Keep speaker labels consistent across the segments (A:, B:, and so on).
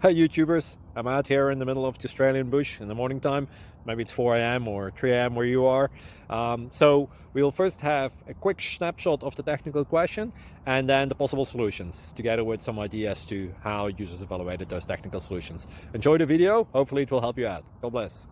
A: Hi YouTubers, I'm out here in the middle of the Australian bush in the morning time. Maybe it's 4 a.m. or 3 a.m. where you are. So we'll first have a quick snapshot of the technical question and then the possible solutions, together with some ideas to how users evaluated those technical solutions. Enjoy the video, hopefully it will help you out. God bless.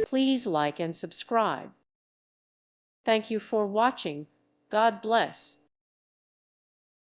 B: Please like and subscribe. Thank you for watching. God bless.